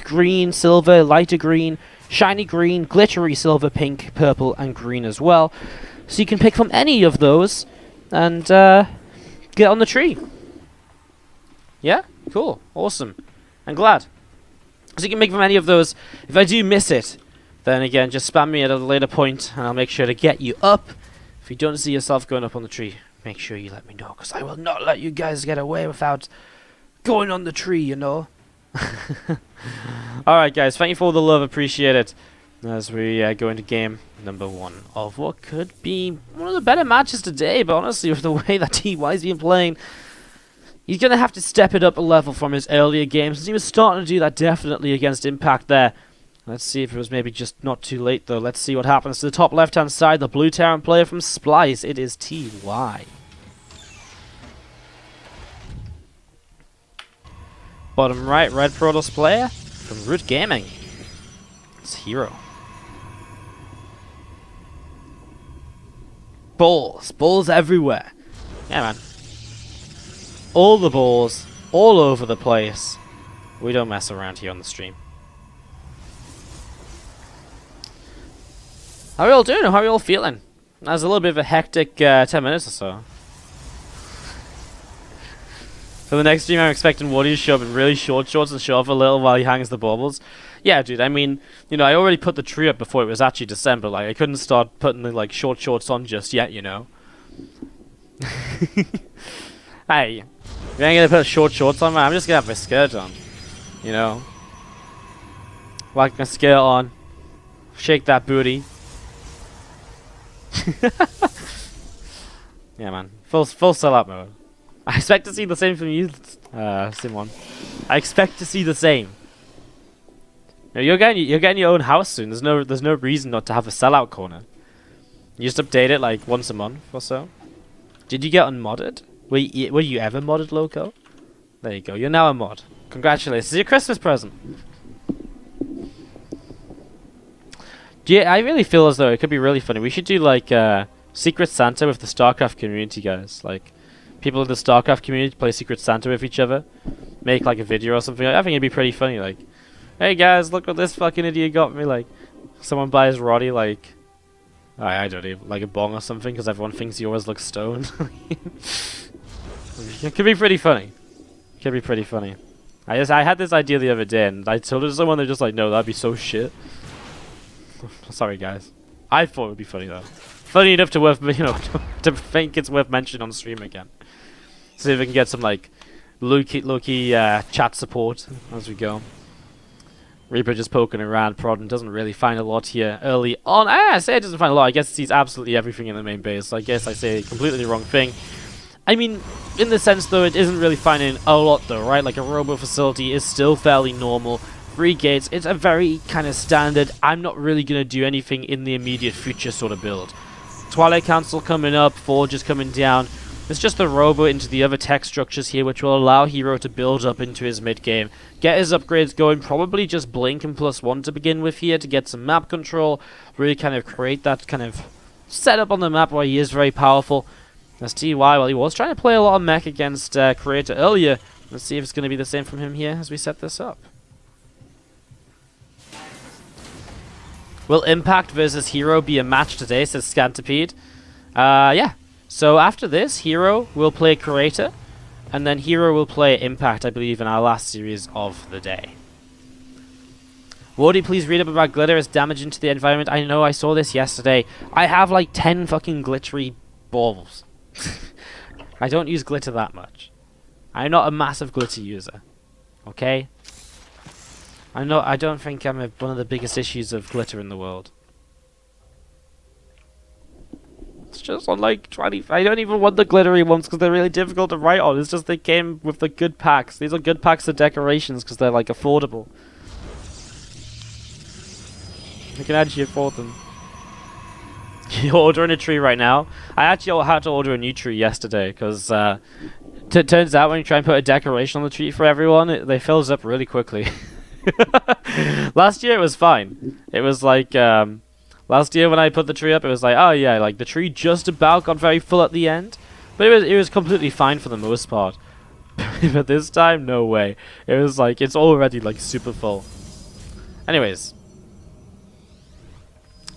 green, silver, lighter green, shiny green, glittery silver, pink, purple, and green as well. So you can pick from any of those and get on the tree. Yeah? Cool. Awesome. I'm glad. So you can make from any of those. If I do miss it, then again, just spam me at a later point, and I'll make sure to get you up. If you don't see yourself going up on the tree, make sure you let me know, because I will not let you guys get away without going on the tree, you know. Alright guys, thank you for all the love, appreciate it. As we go into game number 1 of what could be one of the better matches today, but honestly with the way that TY's been playing, he's going to have to step it up a level from his earlier games. He was starting to do that definitely against Impact there. Let's see if it was maybe just not too late though. Let's see what happens to the top left hand side, the blue Terran player from Splice. It is TY. Bottom right, red Protoss player from Root Gaming. It's herO. Balls. Balls everywhere. Yeah, man. All the balls. All over the place. We don't mess around here on the stream. How are you all doing? How are you all feeling? That was a little bit of a hectic 10 minutes or so. For the next stream, I'm expecting Wardy to show up in really short shorts and show off a little while he hangs the baubles. Yeah, dude, I mean, you know, I already put the tree up before it was actually December. Like, I couldn't start putting the, like, short shorts on just yet, you know? Hey, you ain't gonna put short shorts on, man? I'm just gonna have my skirt on. You know? Like my skirt on. Shake that booty. Yeah, man. Full sellout mode. I expect to see the same from you, Simon. I expect to see the same. No, you're getting your own house soon. There's no reason not to have a sellout corner. You just update it like once a month or so. Did you get unmodded? Were you ever modded, Loco? There you go. You're now a mod. Congratulations. It's your Christmas present. Yeah, I really feel as though it could be really funny. We should do like Secret Santa with the StarCraft community, guys. Like, people in the StarCraft community play Secret Santa with each other. Make like a video or something. I think it'd be pretty funny. Like, hey guys, look what this fucking idiot got me. Like, someone buys Roddy like, I don't even, like a bong or something, because everyone thinks he always looks stoned. It could be pretty funny. Could be pretty funny. I had this idea the other day, and I told it to someone. They're just like, no, that'd be so shit. Sorry, guys. I thought it would be funny though. Funny enough to worth, you know, to think it's worth mentioning on stream again. See if we can get some like low-key chat support as we go. Reaper just poking around, prodding, doesn't really find a lot here early on. I say it doesn't find a lot. I guess it sees absolutely everything in the main base. So I guess I say completely the wrong thing. I mean, in the sense though, it isn't really finding a lot though, right? Like a robo facility is still fairly normal. 3 gates, it's a very kind of standard, I'm not really going to do anything in the immediate future sort of build. Twilight Council coming up, Forge is coming down. It's just the robo into the other tech structures here, which will allow herO to build up into his mid-game. Get his upgrades going, probably just Blink and +1 to begin with here to get some map control. Really kind of create that kind of setup on the map where he is very powerful. As TY, well, he was trying to play a lot of mech against Creator earlier. Let's see if it's going to be the same from him here as we set this up. Will Impact versus herO be a match today, says Scantipede. Yeah. So after this, herO will play Creator, and then herO will play Impact, I believe, in our last series of the day. Wardy, please read up about glitter as damage into the environment. I know, I saw this yesterday. I have like 10 fucking glittery balls. I don't use glitter that much. I'm not a massive glitter user. Okay? I don't think I'm one of the biggest issues of glitter in the world. It's just on like 20. I don't even want the glittery ones because they're really difficult to write on. It's just they came with the good packs. These are good packs of decorations because they're like affordable. You can actually afford them. You're ordering a tree right now? I actually had to order a new tree yesterday because it turns out when you try and put a decoration on the tree for everyone, they fills up really quickly. Last year it was fine. It was like last year when I put the tree up, it was like, oh yeah, like the tree just about got very full at the end, but it was completely fine for the most part. But this time, no way. It was like it's already like super full. Anyways,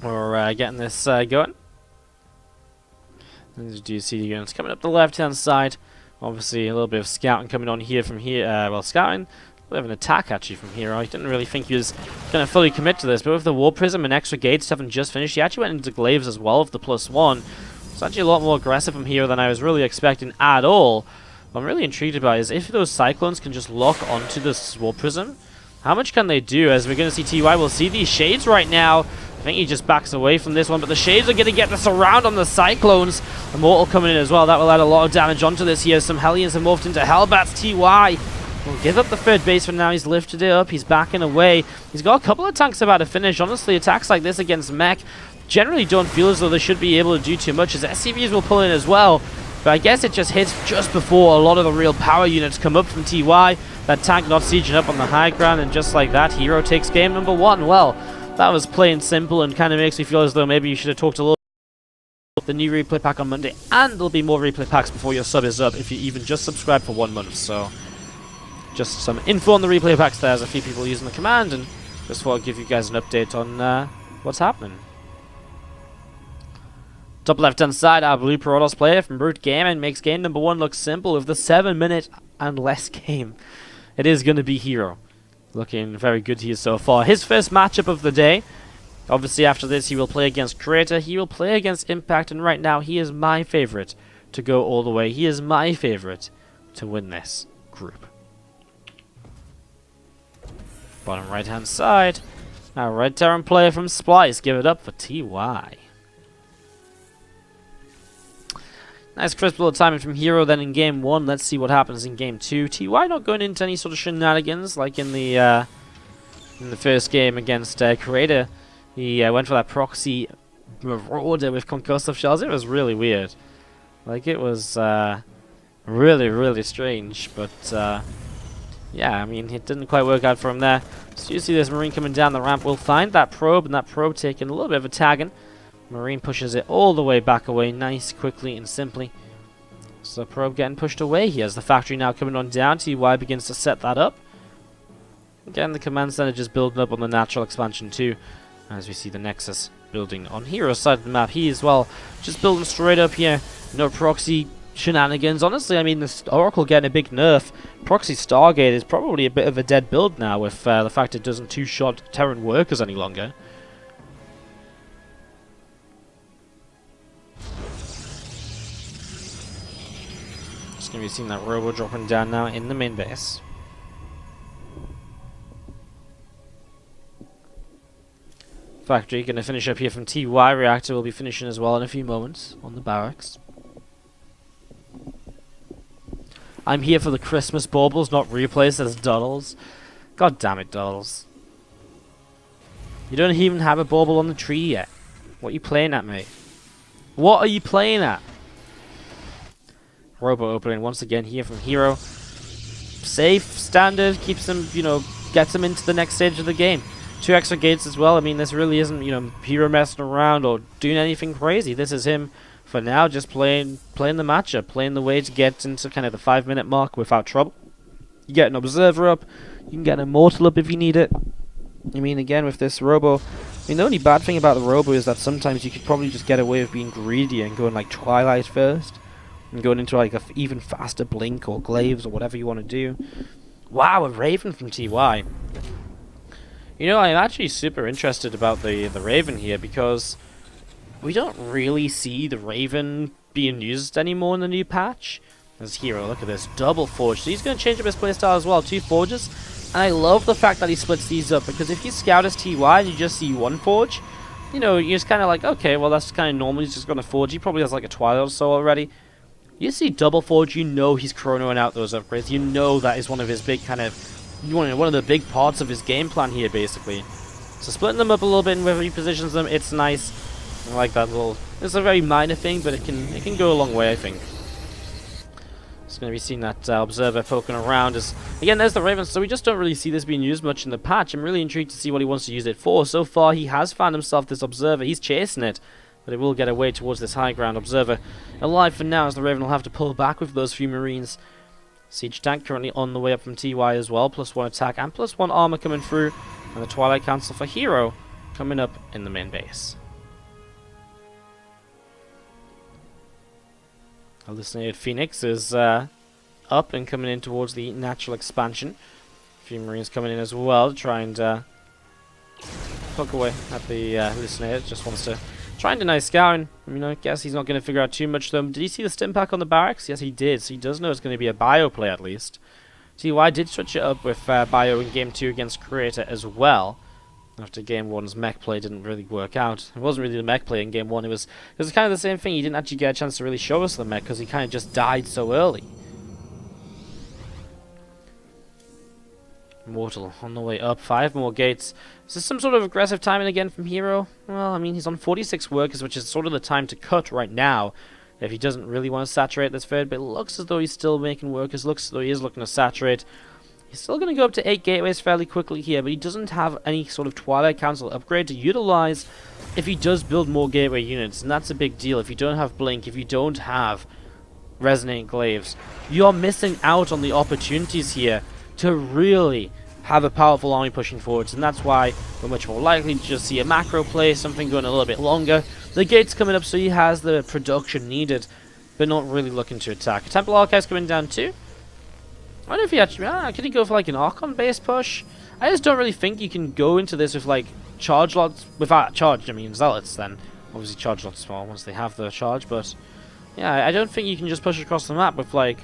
we're getting this going. As you see, units coming up the left-hand side. Obviously, a little bit of scouting coming on here from here. Well, scouting, a bit of an attack actually from here. I didn't really think he was going to fully commit to this, but with the War Prism and extra gates having just finished, he actually went into glaives as well with the +1. It's actually a lot more aggressive from here than I was really expecting at all. What I'm really intrigued about is if those Cyclones can just lock onto this War Prism, how much can they do? As we're going to see TY, we'll see these Shades right now. I think he just backs away from this one, but the Shades are going to get the surround on the Cyclones. Immortal coming in as well. That will add a lot of damage onto this here. Some Hellions have morphed into Hellbats. TY will give up the third base for now. He's lifted it up. He's backing away. He's got a couple of tanks about to finish. Honestly, attacks like this against mech generally don't feel as though they should be able to do too much, as SCVs will pull in as well. But I guess it just hits just before a lot of the real power units come up from TY. That tank not sieging up on the high ground, and just like that, herO takes game number 1. Well, that was plain simple and kind of makes me feel as though maybe you should have talked a little about the new replay pack on Monday, and there'll be more replay packs before your sub is up if you even just subscribe for 1 month. So just some info on the replay packs. There's a few people using the command, and just thought I'd give you guys an update on what's happening. Top left hand side, our blue Protoss player from Brute Gaming makes game number 1 look simple with the 7-minute and less game. It is going to be herO. Looking very good here so far. His first matchup of the day. Obviously after this he will play against Creator, he will play against Impact, and right now he is my favorite to go all the way. He is my favorite to win this group. Bottom right hand side, our Red Terran player from Splice. Give it up for TY. Nice crisp little timing from herO then in game 1. Let's see what happens in game 2. TY not going into any sort of shenanigans like in the first game against Creator. He went for that proxy Marauder with concussive shells. It was really weird. Like, it was really, really strange. But yeah, I mean, it didn't quite work out for him there. So you see this Marine coming down the ramp. We'll find that probe, and that probe taking a little bit of a tagging. Marine pushes it all the way back away, nice, quickly and simply. So probe getting pushed away. He has the factory now coming on down. TY begins to set that up. Again, the command center just building up on the natural expansion too. As we see the Nexus building on hero's side of the map. He as well just building straight up here. No proxy shenanigans. Honestly, I mean, the Oracle getting a big nerf. Proxy Stargate is probably a bit of a dead build now with the fact it doesn't two-shot Terran workers any longer. Going to be seeing that robo dropping down now in the main base. Factory going to finish up here from TY. Reactor will be finishing as well in a few moments on the barracks. I'm here for the Christmas baubles, not replays as Doddles. God damn it, Doddles. You don't even have a bauble on the tree yet. What are you playing at, mate? What are you playing at? Robo opening once again here from herO. Safe, standard, keeps him, you know, gets him into the next stage of the game. 2 extra gates as well. I mean, this really isn't, you know, herO messing around or doing anything crazy. This is him, for now, just playing the matchup, playing the way to get into kind of the 5-minute mark without trouble. You get an Observer up, you can get an Immortal up if you need it. I mean, again, with this Robo, I mean, the only bad thing about the Robo is that sometimes you could probably just get away with being greedy and going like Twilight first. And going into like a even faster blink or glaives or whatever you want to do. Wow, a Raven from TY. You know, I'm actually super interested about the Raven here because we don't really see the Raven being used anymore in the new patch. As herO, look at this, double forge. So he's going to change up his playstyle as well, 2 forges. And I love the fact that he splits these up because if you scout as TY and you just see 1 forge, you know, you're just kind of like, okay, well that's kind of normal. He's just going to forge. He probably has like a Twilight or so already. You see double forge, you know he's chronoing out those upgrades. You know that is one of his big kind of, one of the big parts of his game plan here, basically. So splitting them up a little bit and wherever he positions them, it's nice. I like that little. It's a very minor thing, but it can go a long way, I think. It's going to be seeing that Observer poking around. Again, there's the Raven, so we just don't really see this being used much in the patch. I'm really intrigued to see what he wants to use it for. So far, he has found himself this Observer. He's chasing it. But it will get away towards this high ground. Observer alive for now, as the Raven will have to pull back with those few Marines. Siege tank currently on the way up from TY as well. +1 attack and +1 armor coming through. And the Twilight Council for herO coming up in the main base. Hallucinated Phoenix is up and coming in towards the natural expansion. A few Marines coming in as well to try and poke away at the Hallucinated. Just wants to try and deny scouting. I mean, I guess he's not going to figure out too much though. Did he see the stim pack on the barracks? Yes, he did. So he does know it's going to be a bio play at least. TY did switch it up with bio in Game 2 against Creator as well. After Game 1's mech play didn't really work out. It wasn't really the mech play in Game 1. It was kind of the same thing. He didn't actually get a chance to really show us the mech because he kind of just died so early. Mortal on the way up. 5 more gates. Is this some sort of aggressive timing again from herO? Well, I mean, he's on 46 workers, which is sort of the time to cut right now. If he doesn't really want to saturate this third, but it looks as though he's still making workers. Looks as though he is looking to saturate. He's still going to go up to 8 gateways fairly quickly here, but he doesn't have any sort of Twilight Council upgrade to utilize if he does build more gateway units, and that's a big deal. If you don't have Blink, if you don't have Resonating Glaives, you're missing out on the opportunities here to really have a powerful army pushing forwards, and that's why we're much more likely to just see a macro play, something going a little bit longer. The gate's coming up, so he has the production needed, but not really looking to attack. Temple Archive's coming down too. I wonder if he actually... could he go for like an Archon base push? I just don't really think you can go into this with like charge lots... Without charged, I mean Zealots then. Obviously charge lots small once they have the charge, but... Yeah, I don't think you can just push across the map with like...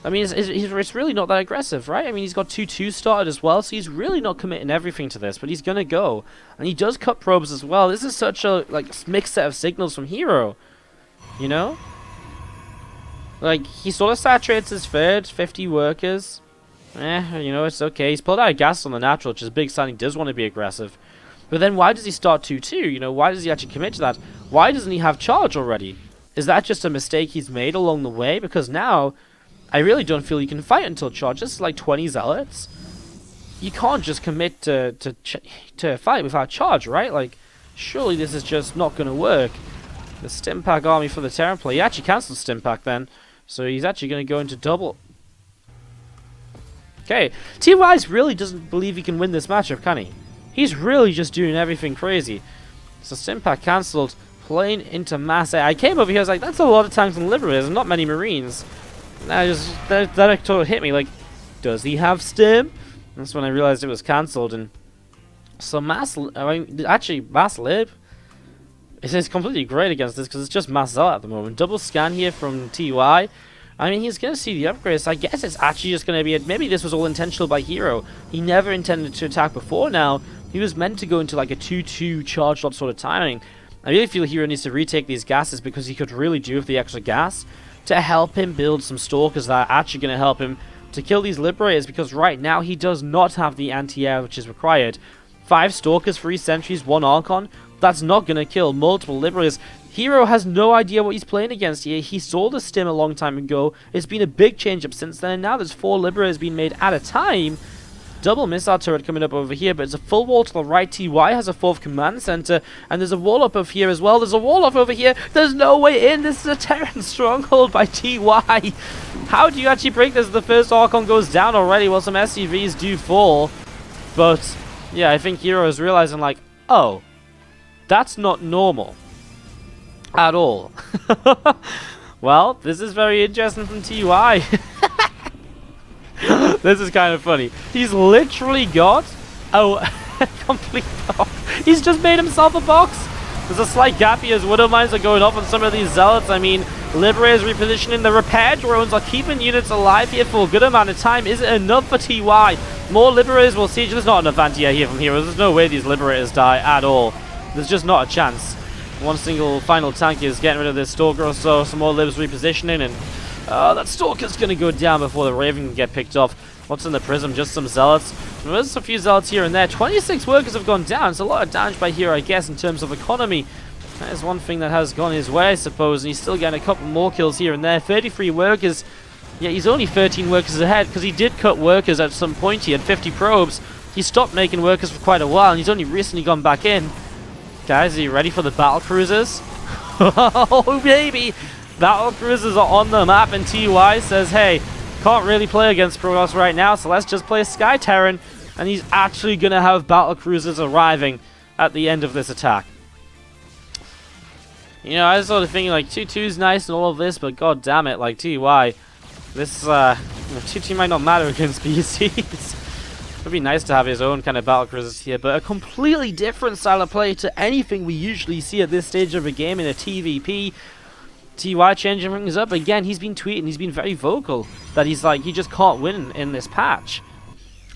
I mean, it's really not that aggressive, right? I mean, he's got 2-2 started as well, so he's really not committing everything to this, but he's going to go. And he does cut probes as well. This is such a like mixed set of signals from herO, you know? Like, he sort of saturates his third, 50 workers. You know, it's okay. He's pulled out a gas on the natural, which is a big sign he does want to be aggressive. But then why does he start 2-2? You know, why does he actually commit to that? Why doesn't he have charge already? Is that just a mistake he's made along the way? Because now, I really don't feel you can fight until charge. This is like 20 zealots. You can't just commit to fight without charge, right? Like, surely this is just not going to work. The stim pack army for the Terran play. He actually cancelled stim pack then. So he's actually going to go into double. Okay, TY's really doesn't believe he can win this matchup, can he? He's really just doing everything crazy. So stim pack cancelled, playing into mass A. I came over here, I was like, that's a lot of tanks and liberators and not many marines. And that totally hit me, like, does he have stim? That's when I realized it was cancelled. And so mass lib is completely great against this because it's just mass zealot at the moment. Double scan here from TY. I mean, he's going to see the upgrades. So I guess it's actually just going to be... Maybe this was all intentional by herO. He never intended to attack before now. He was meant to go into like a 2-2 charge lot sort of timing. I really feel herO needs to retake these gases because he could really do with the extra gas to help him build some stalkers that are actually going to help him to kill these liberators, because right now he does not have the anti-air which is required. 5 stalkers, 3 sentries, 1 Archon. That's not going to kill multiple liberators. herO has no idea what he's playing against here. He saw the stim a long time ago. It's been a big change up since then, and now there's 4 liberators being made at a time. Double missile turret coming up over here, but it's a full wall to the right. TY has a 4th command center, and there's a wall up over here as well. There's a wall up over here. There's no way in. This is a Terran stronghold by TY. How do you actually break this? The first Archon goes down already. Well, some SCVs do fall, but yeah, I think herO is realizing like, oh, that's not normal at all. Well, this is very interesting from TY. This is kind of funny. He's literally got a complete box. He's just made himself a box. There's a slight gap here as Widow Mines are going off on some of these zealots. I mean, Liberators repositioning. The repair drones are keeping units alive here for a good amount of time. Is it enough for TY? More Liberators will siege. There's not enough anti-air here from herO. There's no way these Liberators die at all. There's just not a chance. One single final tank is getting rid of this Stalker or so. Some more Libs repositioning, and that Stalker's going to go down before the Raven can get picked off. What's in the Prism? Just some Zealots. There's a few Zealots here and there. 26 workers have gone down. It's a lot of damage by herO, I guess, in terms of economy. That is one thing that has gone his way, I suppose. And he's still getting a couple more kills here and there. 33 workers. Yeah, he's only 13 workers ahead because he did cut workers at some point. He had 50 probes. He stopped making workers for quite a while, and he's only recently gone back in. Guys, are you ready for the battle cruisers? Oh, baby! Battle cruisers are on the map, and TY says, hey, can't really play against Protoss right now, so let's just play Sky Terran. And he's actually going to have battle cruisers arriving at the end of this attack. You know, I was sort of thinking like 2-2 is nice and all of this, but god damn it, like TY, this 2-2 might not matter against BCs. It would be nice to have his own kind of battle cruisers here, but a completely different style of play to anything we usually see at this stage of a game in a TvP. TY changing things up again. He's been tweeting, he's been very vocal that he's like, he just can't win in this patch.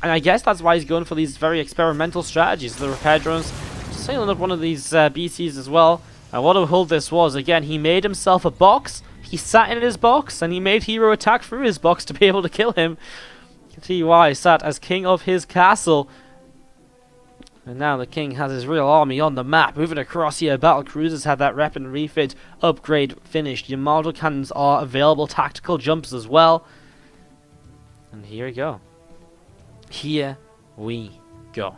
And I guess that's why he's going for these very experimental strategies. The repair drones, sailing up one of these BCs as well. And what a hold this was. Again, he made himself a box. He sat in his box, and he made herO attack through his box to be able to kill him. TY sat as king of his castle. And now the king has his real army on the map. Moving across here, battle cruisers have that rep and refit upgrade finished. Your model cannons are available. Tactical jumps as well. And here we go. Here we go.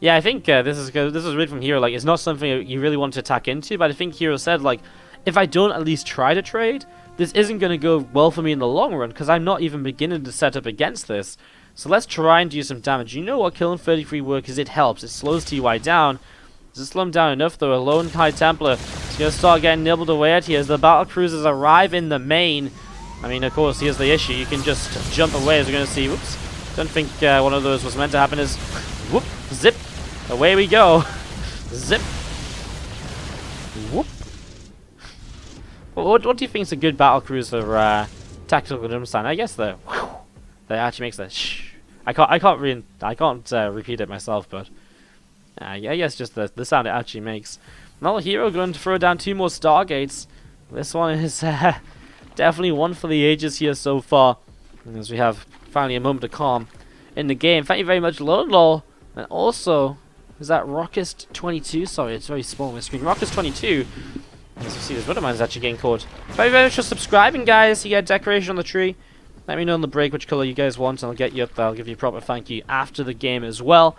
Yeah, I think this is really from herO. Like, it's not something you really want to attack into, but I think herO said, like, if I don't at least try to trade, this isn't going to go well for me in the long run, because I'm not even beginning to set up against this. So let's try and do some damage. You know what killing 33 work is? It helps. It slows TY down. Does it slow him down enough, though? A lone High Templar is going to start getting nibbled away at here as the battle cruisers arrive in the main. I mean, of course, here's the issue. You can just jump away, as we're going to see. Whoops. Don't think one of those was meant to happen. Is whoop, zip, away we go. Zip. Whoop. What do you think is a good battle cruiser tactical jump stand? I guess that actually makes that shh. I can't repeat it myself, but I guess just the sound it actually makes. Now herO going to throw down 2 more Stargates. This one is definitely one for the ages here so far. As we have finally a moment of calm in the game. Thank you very much, Lol. And also, is that Rockist 22? Sorry, it's very small on my screen. Rockist 22. As you see, this brother of mine is actually getting caught. Thank you very much for subscribing, guys. You get a decoration on the tree. Let me know on the break which color you guys want, and I'll get you up there. I'll give you a proper thank you after the game as well.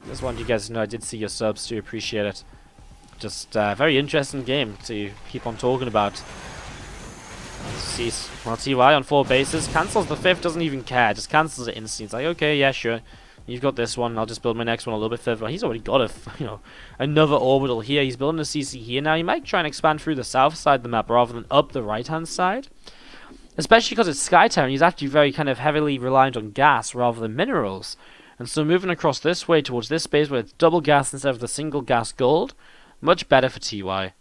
Just wanted you guys to know I did see your subs, too. Appreciate it. Just a very interesting game to keep on talking about. See, well, TY on 4 bases. Cancels the 5th, doesn't even care. Just cancels it instantly. It's like, okay, yeah, sure. You've got this one. I'll just build my next one a little bit further. He's already got another orbital here. He's building a CC here. Now, he might try and expand through the south side of the map rather than up the right-hand side. Especially because it's Skytown. He's actually very kind of heavily reliant on gas rather than minerals. And so moving across this way towards this space where it's double gas instead of the single gas gold, much better for TY.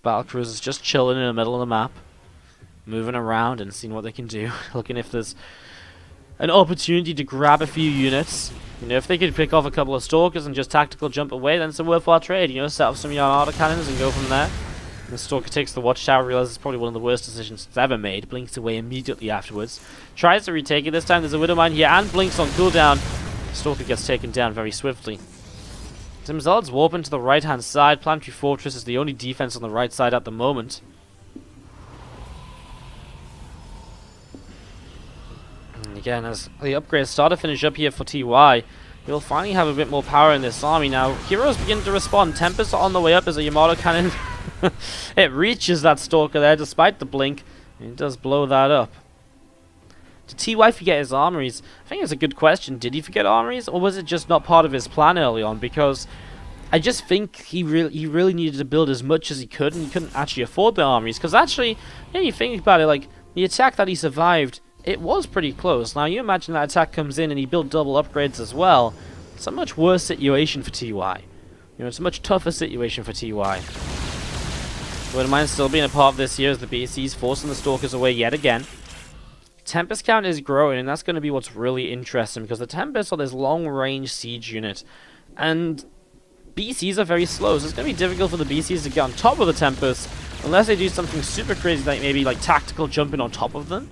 Battle cruisers just chilling in the middle of the map, moving around and seeing what they can do, looking if there's an opportunity to grab a few units. You know, if they could pick off a couple of stalkers and just tactical jump away, then it's a worthwhile trade. You know, set up some of your autocannons and go from there. And the stalker takes the watchtower, realizes it's probably one of the worst decisions it's ever made, blinks away immediately afterwards. Tries to retake it. This time there's a Widowmine here and blinks on cooldown. Stalker gets taken down very swiftly. Zimzald's warping to the right-hand side. Planetary Fortress is the only defense on the right side at the moment. And again, as the upgrades start to finish up here for TY, we'll finally have a bit more power in this army now. Heroes begin to respond. Tempest on the way up as a Yamato cannon. It reaches that Stalker there despite the blink. And it does blow that up. Did TY forget his armories? I think it's a good question. Did he forget armories, or was it just not part of his plan early on? Because I just think he really needed to build as much as he could, and he couldn't actually afford the armories. Because actually, yeah, you think about it, like the attack that he survived, it was pretty close. Now you imagine that attack comes in and he built double upgrades as well. It's a much worse situation for TY. You know, it's a much tougher situation for TY. Wouldn't mind still being a part of this year as the BC's forcing the Stalkers away yet again. Tempest count is growing, and that's going to be what's really interesting, because the Tempest are this long-range siege unit, and BCs are very slow, so it's going to be difficult for the BCs to get on top of the Tempest, unless they do something super crazy, like maybe like tactical jumping on top of them,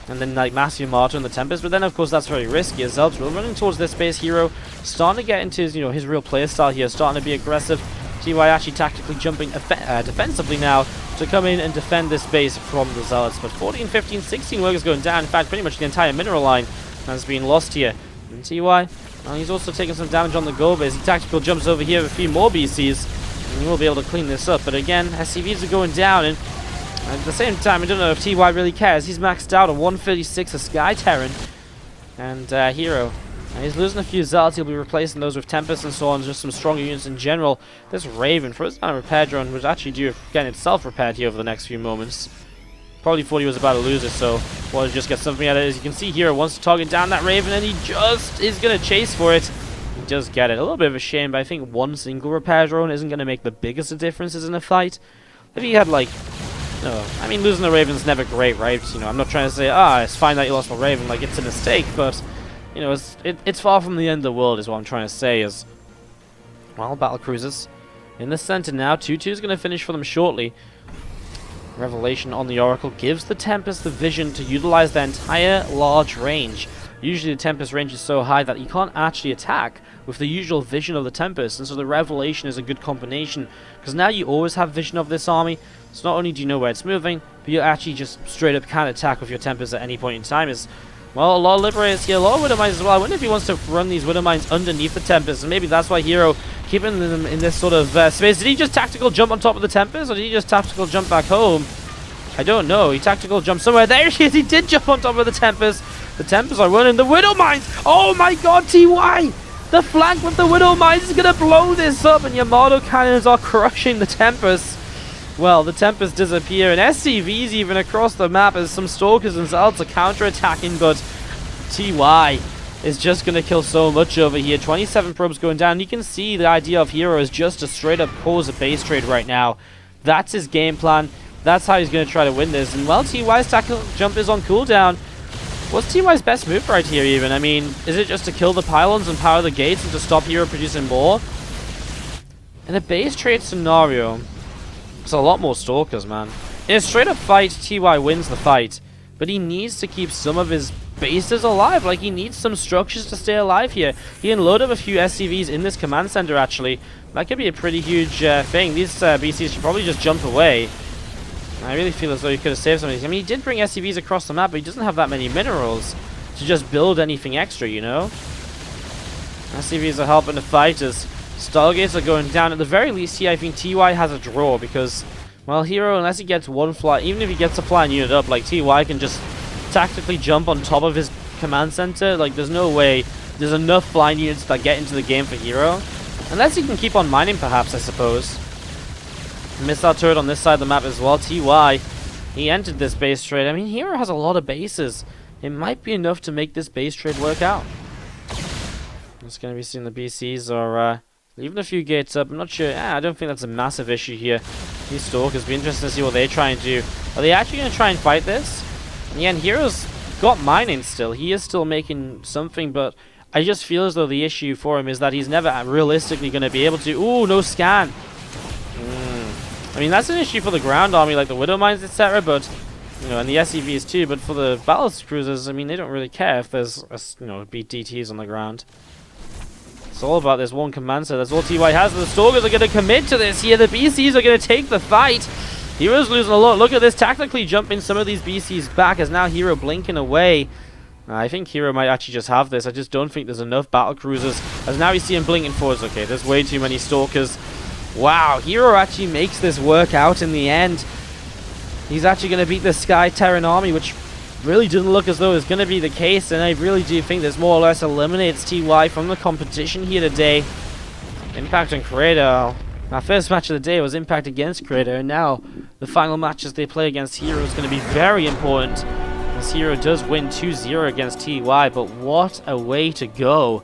and then like mass Yamato and the Tempest. But then of course that's very risky as well. We're running towards this base. herO starting to get into his, his real player style here, starting to be aggressive. TY actually tactically jumping defensively now to come in and defend this base from the Zealots. But 14, 15, 16 workers going down. In fact, pretty much the entire mineral line has been lost here. And TY, well, he's also taking some damage on the gold base. He tactical jumps over here with a few more BCs, and he will be able to clean this up. But again, SCVs are going down, and at the same time, I don't know if TY really cares. He's maxed out on 136 a Sky Terran. And herO. And he's losing a few Zealots. He'll be replacing those with Tempest and so on. Just some stronger units in general. This Raven, for his kind of repair drone, was actually due getting itself repaired here over the next few moments. Probably thought he was about to lose it, so wanted to just get something out of it. As you can see here, wants to target down that Raven, and he just is going to chase for it. He does get it. A little bit of a shame, but I think one single repair drone isn't going to make the biggest of differences in a fight. If he had, like... No, I mean, losing the Raven's never great, right? You know, I'm not trying to say, it's fine that you lost the Raven, like, it's a mistake, but... You know, it's far from the end of the world is what I'm trying to say is... Well, battle cruisers. In the center now, 2-2 is going to finish for them shortly. Revelation on the Oracle gives the Tempest the vision to utilize their entire large range. Usually the Tempest range is so high that you can't actually attack with the usual vision of the Tempest, and so the Revelation is a good combination, because now you always have vision of this army, so not only do you know where it's moving, but you actually just straight up can attack with your Tempest at any point in time. Is well, a lot of Liberators here, a lot of Widow Mines as well. I wonder if he wants to run these Widow Mines underneath the Tempest, and maybe that's why herO keeping them in this sort of space. Did he just tactical jump on top of the Tempest, or did he just tactical jump back home? I don't know. He tactical jumped somewhere. There he is. He did jump on top of the Tempest. The Tempest are running the Widow Mines. Oh my god, TY! The flank with the Widow Mines is going to blow this up, and Yamato cannons are crushing the Tempest. Well, the Tempest disappear, and SCVs even across the map as some Stalkers and Zealots are counter-attacking, but TY is just going to kill so much over here. 27 probes going down. You can see the idea of herO is just to straight up cause a base trade right now. That's his game plan. That's how he's going to try to win this. And well, TY's tactical jump is on cooldown. What's TY's best move right here even? I mean, is it just to kill the pylons and power the gates and to stop herO producing more? In a base trade scenario, it's a lot more Stalkers, man. In a straight up fight, TY wins the fight, but he needs to keep some of his bases alive. Like, he needs some structures to stay alive here. He can load up a few SCVs in this command center, actually. That could be a pretty huge thing. These BCs should probably just jump away. I really feel as though he could have saved some of these. I mean, he did bring SCVs across the map, but he doesn't have that many minerals to just build anything extra, you know? SCVs are helping the fight as Stargates are going down. At the very least here, I think TY has a draw because, well, herO, unless he gets one fly, even if he gets a flying unit up, like, TY can just tactically jump on top of his command center. Like, there's no way there's enough flying units that get into the game for herO. Unless he can keep on mining, perhaps, I suppose. Missile turret on this side of the map as well. TY, he entered this base trade. I mean, herO has a lot of bases. It might be enough to make this base trade work out. It's going to be seeing the BCs are leaving a few gates up. I'm not sure. I don't think that's a massive issue here. These Stalkers, be interested to see what they try and do. Are they actually going to try and fight this? Yeah, and herO's got mining still. He is still making something, but I just feel as though the issue for him is that he's never realistically going to be able to... Ooh, no scan. I mean, that's an issue for the ground army, like the Widow Mines, etc., but, you know, and the SCVs too, but for the battle cruisers, I mean, they don't really care if there's, you know, BTTs on the ground. It's all about this one command center. That's all TY has, and the Stalkers are going to commit to this here. The BCs are going to take the fight. herO's losing a lot. Look at this, tactically jumping some of these BCs back as now herO blinking away. I think herO might actually just have this. I just don't think there's enough battle cruisers, as now we see him blinking forwards. Okay, there's way too many Stalkers. Wow, herO actually makes this work out in the end. He's actually going to beat the Sky Terran army, which really didn't look as though it was going to be the case, and I really do think this more or less eliminates TY from the competition here today. Impact on Creator. Our first match of the day was Impact against Creator, and now the final matches they play against herO is going to be very important, as herO does win 2-0 against TY, but what a way to go.